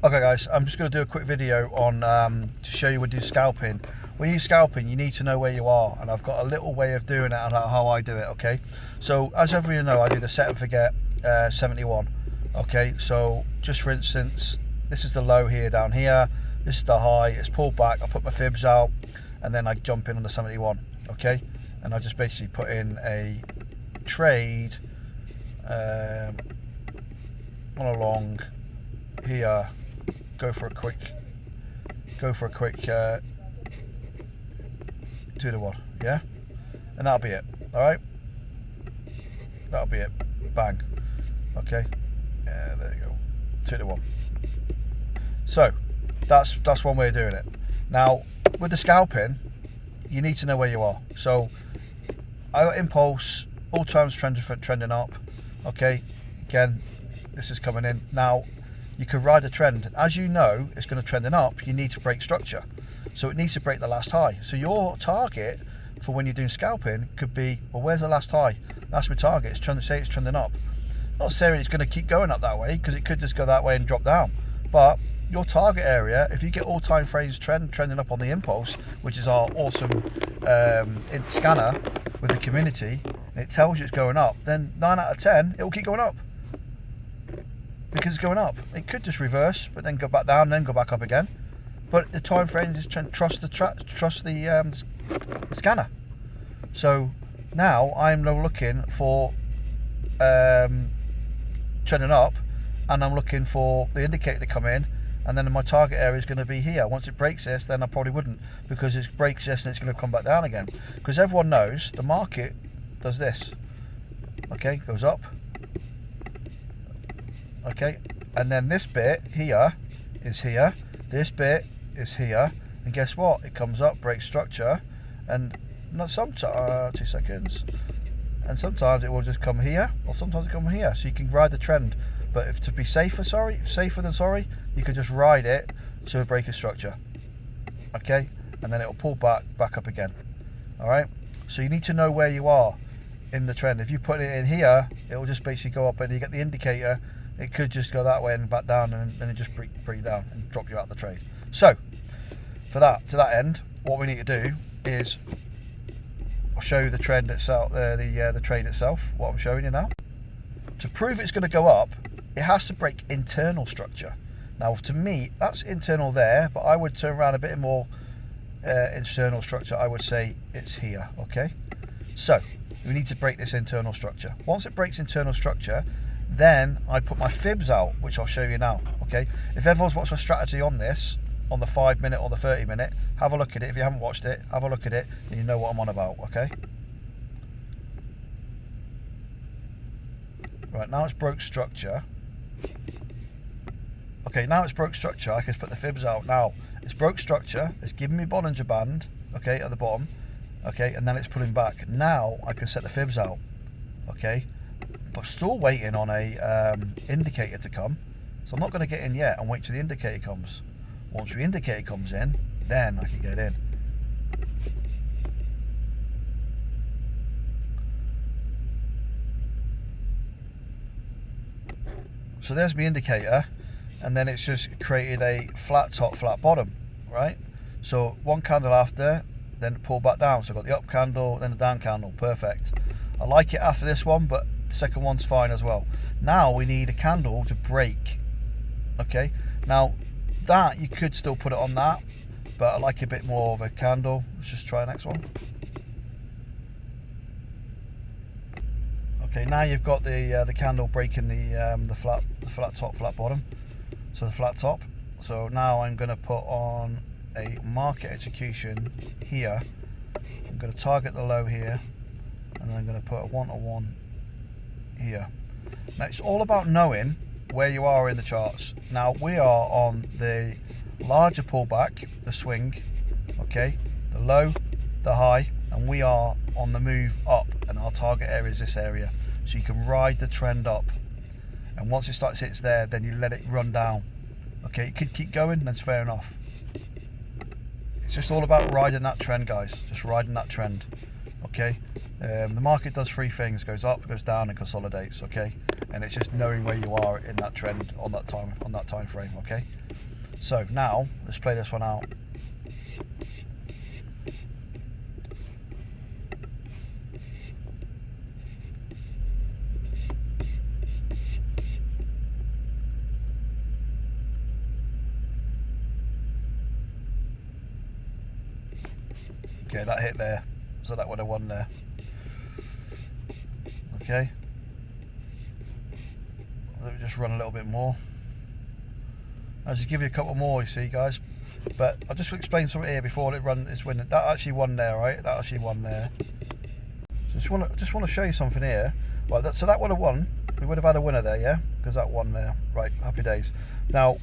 Okay guys, I'm just going to do a quick video on to show you when you do scalping. When you're scalping, you need to know where you are, and I've got a little way of doing it and how I do it, okay? So as everyone know, I do the set and forget 71, okay? So just for instance, this is the low here, down here, this is the high, it's pulled back, I put my fibs out, and then I jump in on the 71, okay? And I just basically put in a trade on along here, go for a quick 2 to 1, yeah, and that'll be it. All right, that'll be it. Bang. Okay, yeah, there you go. 2 to 1. So that's one way of doing it. Now with the scalping, you need to know where you are. So I got impulse all times trending up. Okay, again, this is coming in now. You can ride a trend. As you know, it's going to trending up. You need to break structure. So it needs to break the last high. So your target for when you're doing scalping could be, well, where's the last high? That's my target. It's trying to say it's trending up. Not necessarily it's going to keep going up that way, because it could just go that way and drop down. But your target area, if you get all time frames trending up on the impulse, which is our awesome scanner with the community, and it tells you it's going up, then 9 out of 10, it will keep going up. Because it's going up. It could just reverse, but then go back down, then go back up again. But the time frame is trust the scanner. So now I'm now looking for trending up, and I'm looking for the indicator to come in, and then my target area is going to be here. Once it breaks this, then I probably wouldn't, because it breaks this and it's going to come back down again. Because everyone knows the market does this. Okay, goes up. Okay, and then this bit here is here, this bit is here, and guess what? It comes up, breaks structure, and not sometimes 2 seconds, and sometimes it will just come here, or sometimes it come here. So you can ride the trend, but if to be safer than sorry, you could just ride it to a break of structure. Okay, and then it will pull back up again. All right, so you need to know where you are in the trend. If you put it in here, it will just basically go up, and you get the indicator. It could just go that way and back down, and then it just break you down and drop you out of the trade. So to that end, what we need to do is I'll show you the trend itself, the trade itself, what I'm showing you now. To prove it's going to go up, it has to break internal structure. Now to me, that's internal there, but I would turn around a bit more internal structure. I would say it's here. Okay, so we need to break this internal structure. Once it breaks internal structure, then I put my fibs out, which I'll show you now. Okay, if everyone's watched my strategy on this, on the 5 minute or the 30 minute, have a look at it. If you haven't watched it, have a look at it, and you know what I'm on about. Okay, right, now it's broke structure. Okay, now it's broke structure, I can put the fibs out. Now it's broke structure, it's giving me Bollinger Band, okay, at the bottom, okay, and then it's pulling back. Now I can set the fibs out, okay, but still waiting on a indicator to come. So I'm not going to get in yet and wait till the indicator comes. Once the indicator comes in, then I can get in. So there's my indicator, and then it's just created a flat top, flat bottom, right? So one candle after, then pull back down. So I've got the up candle, then the down candle, perfect. I like it after this one, but the second one's fine as well. Now we need a candle to break. Okay, now that you could still put it on that, but I like a bit more of a candle. Let's just try the next one. Okay, now you've got the candle breaking the flat top, flat bottom. So the flat top. So now I'm going to put on a market execution here. I'm going to target the low here, and then I'm going to put a 1-to-1 here. Now it's all about knowing where you are in the charts. Now we are on the larger pullback, the swing, okay, the low, the high, and we are on the move up, and our target area is this area. So you can ride the trend up, and once it starts hits there, then you let it run down. Okay, it could keep going, that's fair enough. It's just all about riding that trend, guys, just riding that trend. Okay, the market does three things: goes up, goes down, and consolidates. Okay, and it's just knowing where you are in that trend on that time frame. Okay, so now let's play this one out. Okay, that hit there, so that would have won there. Okay, let me just run a little bit more. I'll just give you a couple more, you see, guys. But I'll just explain something here before it runs. It's winning. That actually won there, right? That actually won there. So just want to show you something here. Well, so that would have won. We would have had a winner there, yeah, because that won there. Right, happy days. Now,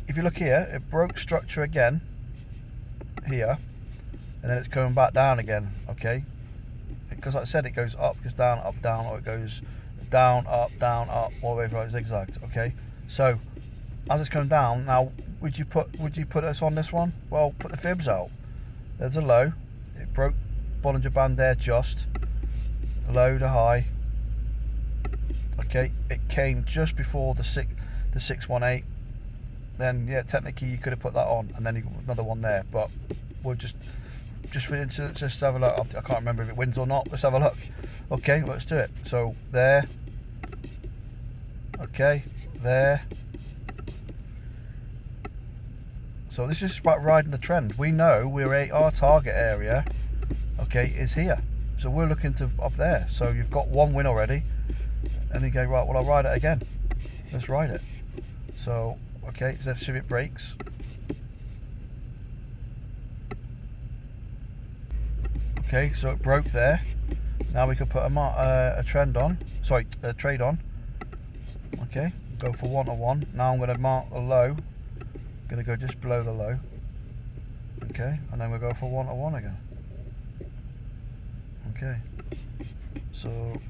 if you look here, it broke structure again here. And then it's coming back down again, okay? Because like I said, it goes up, goes down, or it goes down, up, all the way through like zigzagged, okay? So as it's coming down, now would you put us on this one? Well, put the fibs out. There's a low. It broke Bollinger Band there just. Low to high. Okay, it came just before the 618. Then yeah, technically you could have put that on, and then you got another one there, but we'll just for instance, just have a look. I can't remember if it wins or not. Let's have a look. Okay, let's do it. So there. Okay, there. So this is about riding the trend. We know our target area, okay, is here. So we're looking to up there. So you've got one win already, and you go, right, well, I'll ride it again. Let's ride it. So okay, so see if it breaks. Okay, so it broke there. Now we can put a trend on. Sorry, a trade on. Okay, go for 1-to-1. Now I'm going to mark the low. Going to go just below the low. Okay, and then we'll go for 1-to-1 again. Okay, so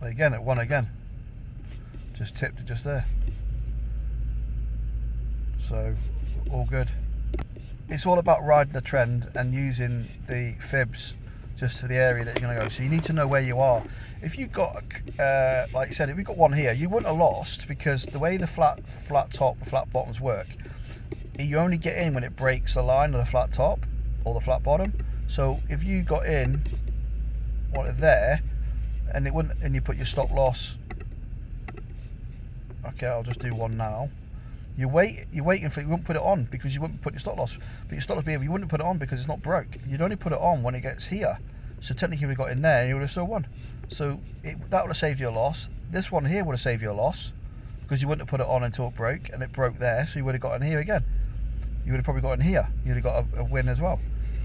again it won again. Just tipped it just there. So all good. It's all about riding the trend and using the fibs just for the area that you're going to go. So you need to know where you are. If you've got, like I said, if you've got one here, you wouldn't have lost, because the way the flat top, the flat bottoms work, you only get in when it breaks the line of the flat top or the flat bottom. So if you got in there, and it wouldn't, and you put your stop loss. Okay, I'll just do one now. You're waiting for it. You wouldn't put it on because you wouldn't put your stop loss. But your stop loss, you wouldn't put it on because it's not broke. You'd only put it on when it gets here. So technically, we got in there, and you would have still won. So that would have saved you a loss. This one here would have saved you a loss because you wouldn't have put it on until it broke, and it broke there. So you would have got in here again. You would have probably got in here. You would have got a win as well.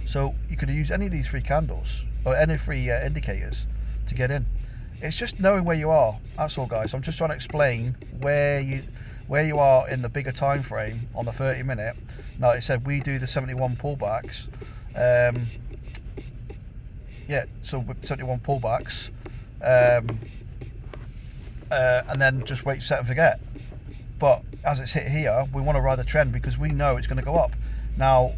So you could have used any of these three candles or any three indicators to get in. It's just knowing where you are. That's all, guys. I'm just trying to explain where you are in the bigger time frame on the 30-minute. Now, it said we do the 71 pullbacks. Yeah, so with 71 pullbacks, and then just wait, set and forget. But as it's hit here, we want to ride the trend because we know it's going to go up. Now,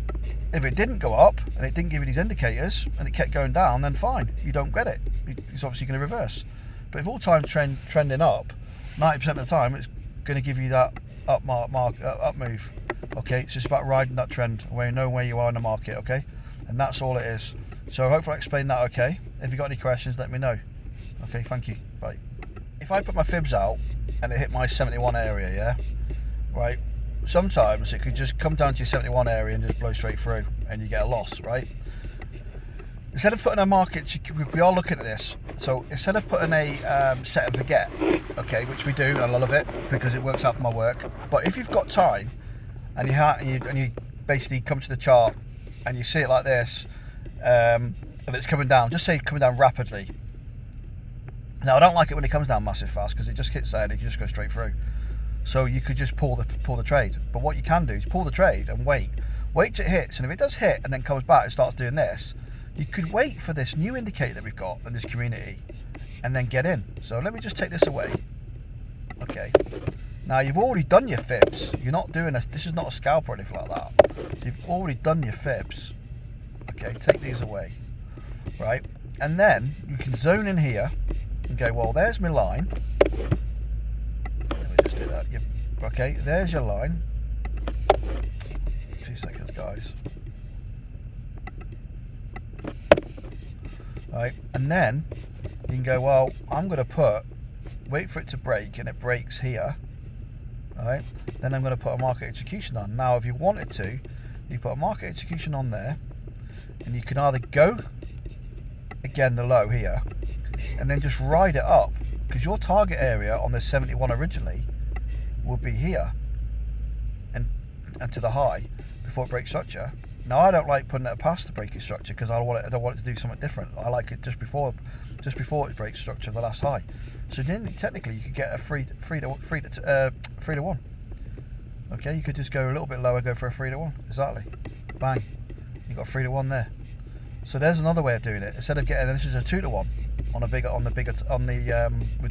if it didn't go up and it didn't give you these indicators and it kept going down, then fine, you don't get it. It's obviously going to reverse. But if all time trending up, 90% of the time, it's going to give you that up move. Okay, it's just about riding that trend where you know where you are in the market. Okay, and that's all it is. So hopefully I explained that. Okay, if you got any questions, let me know. Okay, thank you. Bye. If I put my fibs out and it hit my 71 area, yeah, right, sometimes it could just come down to your 71 area and just blow straight through and you get a loss, right? Instead of putting a market, we are looking at this. So instead of putting a set and forget, okay, which we do, and I love it because it works out for my work. But if you've got time and you basically come to the chart and you see it like this, and it's coming down, just say coming down rapidly. Now I don't like it when it comes down massive fast because it just hits there and it can just go straight through. So you could just pull the trade. But what you can do is pull the trade and wait till it hits, and if it does hit and then comes back and starts doing this, you could wait for this new indicator that we've got in this community and then get in. So let me just take this away. Okay. Now you've already done your fibs. You're not doing this is not a scalp or anything like that. So you've already done your fibs. Okay, take these away, right? And then you can zone in here and go, well, there's my line. Let me just do that. Okay, there's your line. 2 seconds, guys. Right, and then you can go, well, I'm going to wait for it to break, and it breaks here. Right, then I'm going to put a market execution on. Now, if you wanted to, you put a market execution on there, and you can either go again the low here, and then just ride it up, because your target area on this 71 originally would be here, and to the high before it breaks structure. Now, I don't like putting it past the breaking structure because I don't want it to do something different. I like it just before it breaks structure, the last high. So then technically you could get a 3 to 1. Okay, you could just go a little bit lower, go for a 3 to 1. Exactly. Bang. You got 3 to 1 there. So there's another way of doing it. Instead of getting, this is a 2 to 1 with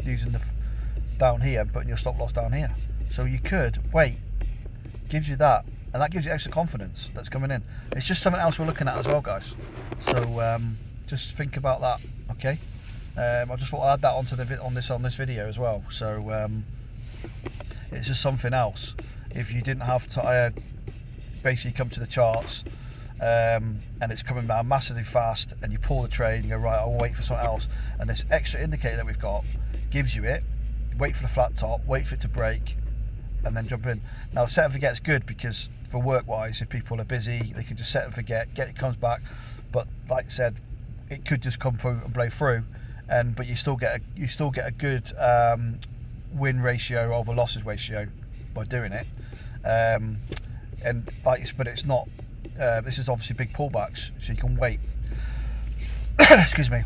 using the down here and putting your stop loss down here. So you could wait. Gives you that, and that gives you extra confidence that's coming in. It's just something else we're looking at as well, guys. So just think about that. Okay. I just thought I'd add that onto on this video as well. So it's just something else. If you didn't have to basically come to the charts and it's coming down massively fast, and you pull the trade and you go, right, I'll wait for something else, and this extra indicator that we've got gives you it. Wait for the flat top, wait for it to break, and then jump in. Now, set and forget's good because for work-wise, if people are busy, they can just set and forget, it comes back. But like I said, it could just come through and blow through. But you still get a good win ratio over losses ratio by doing it. But it's not. This is obviously big pullbacks, so you can wait. Excuse me.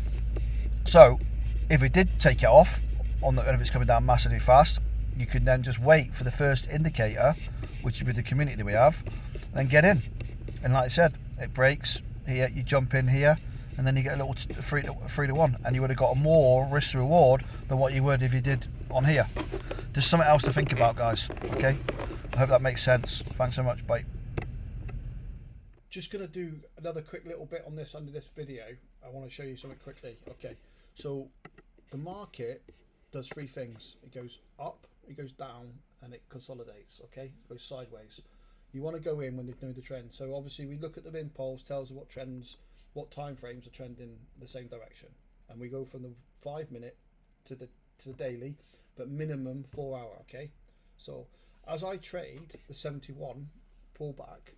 So if it did take it off and if it's coming down massively fast, you can then just wait for the first indicator, which would be the community that we have, and get in. And like I said, it breaks here. You jump in here. And then you get a little 3 to 1, and you would have got a more risk to reward than what you would if you did on here. There's something else to think about, guys. Okay, I hope that makes sense. Thanks so much. Bye. Just gonna do another quick little bit on this under this video. I want to show you something quickly. Okay, so the market does 3 things. It goes up, it goes down, and it consolidates. Okay, it goes sideways. You want to go in when you know the trend. So obviously we look at the impulse, tells you what trends. What time frames are trending the same direction, and we go from the 5 minute to the daily, but minimum 4 hour. Okay, so as I trade the 71 pullback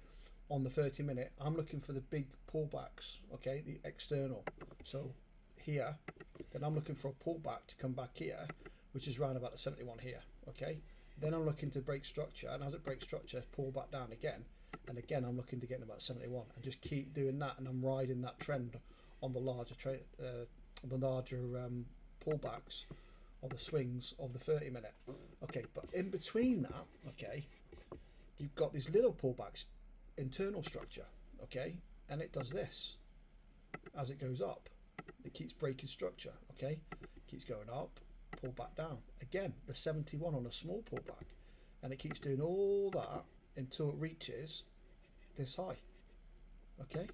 on the 30 minute, I'm looking for the big pullbacks. Okay, the external. So here, then I'm looking for a pullback to come back here, which is around about the 71 here. Okay, then I'm looking to break structure, and as it breaks structure, pull back down again. And again, I'm looking to get in about 71, and just keep doing that, and I'm riding that trend on the larger pullbacks or the swings of the 30 minute. Okay, but in between that, okay, you've got these little pullbacks, internal structure. Okay, and it does this as it goes up. It keeps breaking structure. Okay, keeps going up, pull back down again. The 71 on a small pullback, and it keeps doing all that until it reaches this high. Okay,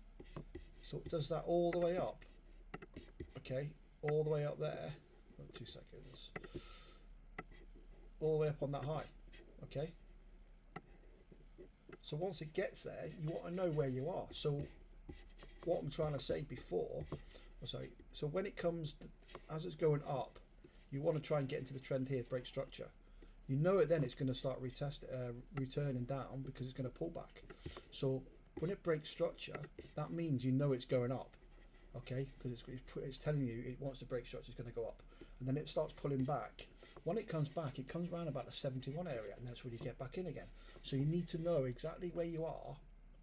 so it does that all the way up. Okay, all the way up there. 2 seconds. All the way up on that high. Okay, so once it gets there, you want to know where you are. So what I'm trying to say before, so when it comes to, as it's going up, you want to try and get into the trend here, break structure. You know it, then it's going to start returning down because it's going to pull back. So when it breaks structure, that means you know it's going up. Okay, because it's telling you it wants to break structure, it's going to go up, and then it starts pulling back. When it comes back, it comes around about the 71 area, and that's where you get back in again. So you need to know exactly where you are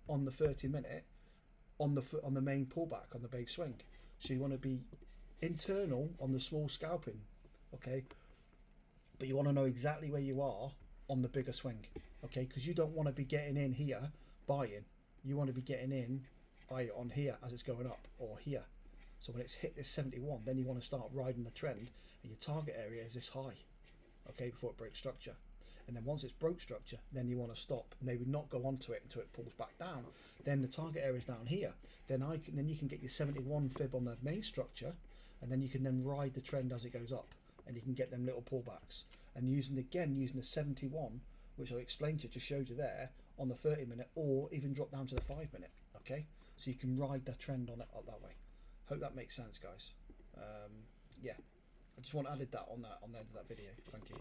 on the 30 minute, on the main pullback, on the big swing. So you want to be internal on the small scalping. Okay, but you want to know exactly where you are on the bigger swing. Okay, because you don't want to be getting in here buying. You want to be getting in on here as it's going up, or here. So when it's hit this 71, then you want to start riding the trend, and your target area is this high. Okay, before it breaks structure. And then once it's broke structure, then you want to stop, maybe not go onto it until it pulls back down. Then the target area is down here. Then you can get your 71 fib on the main structure, and then you can then ride the trend as it goes up, and you can get them little pullbacks. And using the 71, which I explained to you, just showed you there, on the 30-minute, or even drop down to the 5-minute. Okay, so you can ride the trend on it up that way. Hope that makes sense, guys. Yeah, I just want to add that on the end of that video. Thank you.